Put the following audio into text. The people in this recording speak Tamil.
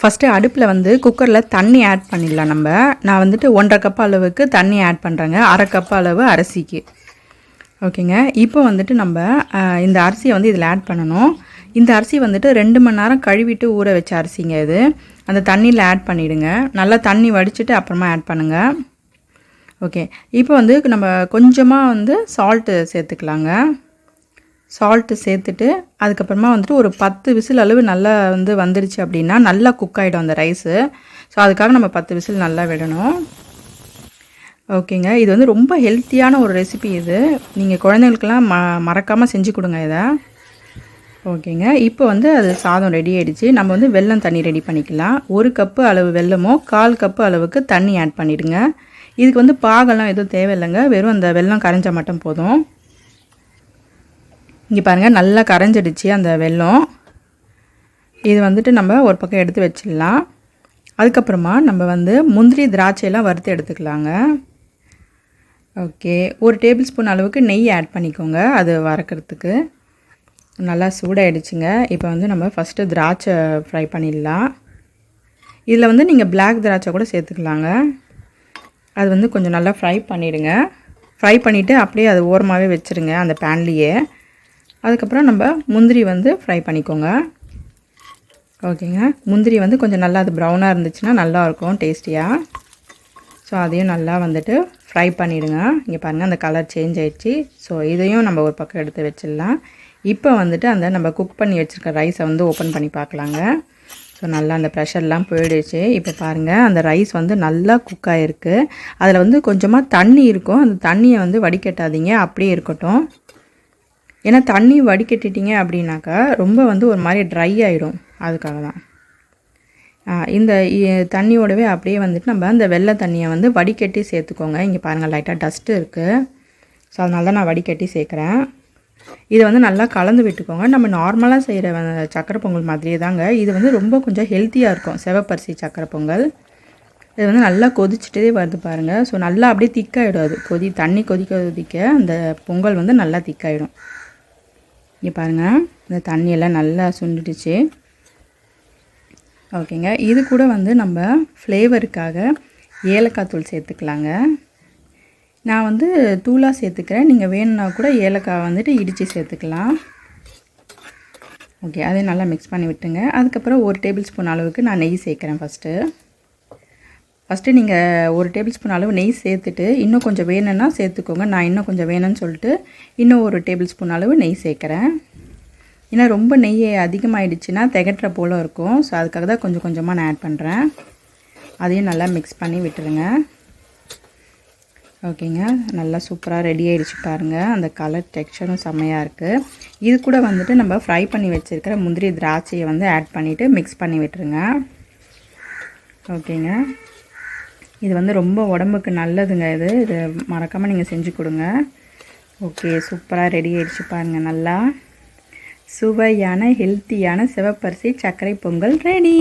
ஃபஸ்ட்டு அடுப்பில் வந்து குக்கரில் தண்ணி ஆட் பண்ணிடலாம் நம்ம. நான் வந்துட்டு 1.5 கப் அளவுக்கு தண்ணி ஆட் பண்ணுறேங்க, 1/2 கப் அளவு அரிசிக்கு. ஓகேங்க. இப்போ வந்துட்டு நம்ம இந்த அரிசியை வந்து இதில் ஆட் பண்ணணும். இந்த அரிசி வந்துட்டு 2 மணி நேரம் கழுவிட்டு ஊற வச்ச அரிசிங்க இது. அந்த தண்ணியில் ஆட் பண்ணிவிடுங்க. நல்லா தண்ணி வடிச்சிட்டு அப்புறமா ஆட் பண்ணுங்கள். ஓகே. இப்போ வந்து நம்ம கொஞ்சமாக வந்து சால்ட்டு சேர்த்துக்கலாங்க. சால்ட்டு சேர்த்துட்டு அதுக்கப்புறமா வந்துட்டு ஒரு 10 விசில் அளவு நல்லா வந்துருச்சு அப்படின்னா நல்லா குக் ஆகிடும் அந்த ரைஸு. ஸோ அதுக்காக நம்ம 10 விசில் நல்லா விடணும். ஓகேங்க. இது வந்து ரொம்ப ஹெல்த்தியான ஒரு ரெசிபி இது. நீங்கள் குழந்தைங்களுக்கெல்லாம் மறக்காமல் செஞ்சு கொடுங்க இதை. ஓகேங்க. இப்போ வந்து அது சாதம் ரெடி ஆகிடுச்சு. நம்ம வந்து வெல்லம் தண்ணி ரெடி பண்ணிக்கலாம். 1 கப்பு அளவு வெல்லமோ 1/4 கப்பு அளவுக்கு தண்ணி ஆட் பண்ணிவிடுங்க. இதுக்கு வந்து பாகெல்லாம் எதுவும் தேவையில்லைங்க, வெறும் அந்த வெல்லம் கரைஞ்சால் மட்டும் போதும். இங்கே பாருங்கள், நல்லா கரைஞ்சிடுச்சு அந்த வெல்லம். இது வந்துட்டு நம்ம ஒரு பக்கம் எடுத்து வச்சிடலாம். அதுக்கப்புறமா நம்ம வந்து முந்திரி திராட்சையெல்லாம் வறுத்து எடுத்துக்கலாங்க. ஓகே. 1 டேபிள் ஸ்பூன் அளவுக்கு நெய் ஆட் பண்ணிக்கோங்க அது வறுக்கிறதுக்கு. நல்லா சூடாகிடுச்சுங்க. இப்போ வந்து நம்ம ஃபஸ்ட்டு திராட்சை ஃப்ரை பண்ணிடலாம். இதில் வந்து நீங்கள் பிளாக் திராட்சை கூட சேர்த்துக்கலாங்க. அது வந்து கொஞ்சம் நல்லா ஃப்ரை பண்ணிவிடுங்க. ஃப்ரை பண்ணிவிட்டு அப்படியே அது ஓரமாகவே வச்சுருங்க அந்த பேன்லேயே. அதுக்கப்புறம் நம்ம முந்திரி வந்து ஃப்ரை பண்ணிக்கோங்க. ஓகேங்க. முந்திரி வந்து கொஞ்சம் நல்லா அது ப்ரௌனாக இருந்துச்சுன்னா நல்லாயிருக்கும் டேஸ்டியாக. ஸோ அதையும் நல்லா வந்துட்டு ஃப்ரை பண்ணிவிடுங்க. இங்கே பாருங்கள், அந்த கலர் சேஞ்ச் ஆகிடுச்சு. ஸோ இதையும் நம்ம ஒரு பக்கம் எடுத்து வச்சிடலாம். இப்போ வந்துட்டு அந்த நம்ம குக் பண்ணி வச்சுருக்க ரைஸை வந்து ஓப்பன் பண்ணி பார்க்கலாங்க. ஸோ நல்லா அந்த ப்ரெஷர்லாம் போயிடுச்சு. இப்போ பாருங்கள், அந்த ரைஸ் வந்து நல்லா குக் ஆகிருக்கு. அதில் வந்து கொஞ்சமாக தண்ணி இருக்கும். அந்த தண்ணியை வந்து வடிகட்டாதீங்க, அப்படியே இருக்கட்டும். ஏன்னா தண்ணி வடிகட்டிட்டிங்க அப்படின்னாக்கா ரொம்ப வந்து ஒரு மாதிரி ட்ரை ஆகிடும். அதுக்காக தான் இந்த தண்ணியோடவே அப்படியே வந்துட்டு நம்ம அந்த வெள்ளை தண்ணியை வந்து வடிகட்டி சேர்த்துக்கோங்க. இங்கே பாருங்கள், லைட்டாக டஸ்ட்டு இருக்குது. ஸோ அதனால தான் நான் வடிகட்டி சேர்க்குறேன். இதை வந்து நல்லா கலந்து விட்டுக்கோங்க. நம்ம நார்மலாக செய்கிற சக்கரை பொங்கல் மாதிரியே தாங்க. இது வந்து ரொம்ப கொஞ்சம் ஹெல்த்தியாக இருக்கும், சிவப்பரிசி சக்கரை பொங்கல். இது வந்து நல்லா கொதிச்சுட்டே வருது பாருங்கள். ஸோ நல்லா அப்படியே திக்காகிடும். அது தண்ணி கொதிக்க அந்த பொங்கல் வந்து நல்லா திக்காகிடும். இங்கே பாருங்கள், இந்த தண்ணியெல்லாம் நல்லா சுண்டிடுச்சு. ஓகேங்க. இது கூட வந்து நம்ம ஃப்ளேவருக்காக ஏலக்காய் தூள் சேர்த்துக்கலாங்க. நான் வந்து தூளாக சேர்த்துக்கிறேன். நீங்கள் வேணும்னா கூட ஏலக்காய் வந்துட்டு இடித்து சேர்த்துக்கலாம். ஓகே. அதையும் நல்லா மிக்ஸ் பண்ணி விட்டுங்க. அதுக்கப்புறம் 1 டேபிள் ஸ்பூன் அளவுக்கு நான் நெய் சேர்க்குறேன். ஃபஸ்ட்டு நீங்கள் 1 டேபிள் ஸ்பூன் அளவு நெய் சேர்த்துட்டு இன்னும் கொஞ்சம் வேணும்னா சேர்த்துக்கோங்க. நான் இன்னும் கொஞ்சம் வேணும்னு சொல்லிட்டு இன்னும் 1 டேபிள் ஸ்பூன் அளவு நெய் சேர்க்குறேன். ஏன்னா ரொம்ப நெய் அதிகமாகிடுச்சுன்னா திகட்டுற போல் இருக்கும். ஸோ அதுக்காக தான் கொஞ்சம் கொஞ்சமாக நான் ஆட் பண்ணுறேன். அதையும் நல்லா மிக்ஸ் பண்ணி விட்டுருங்க. ஓகேங்க. நல்லா சூப்பராக ரெடி ஆகிடுச்சு பாருங்கள். அந்த கலர் டெக்ஸ்சரும் செம்மையாக இருக்குது. இது கூட வந்துட்டு நம்ம ஃப்ரை பண்ணி வச்சுருக்கிற முந்திரி திராட்சையை வந்து ஆட் பண்ணிவிட்டு மிக்ஸ் பண்ணி விட்டுருங்க. ஓகேங்க. இது வந்து ரொம்ப உடம்புக்கு நல்லதுங்க. இது மறக்காமல் நீங்கள் செஞ்சு கொடுங்க. ஓகே. சூப்பராக ரெடி ஆகிடுச்சு பாருங்கள். நல்லா சுவையான ஹெல்த்தியான சிவப்பரிசி சர்க்கரை பொங்கல் ரெடி.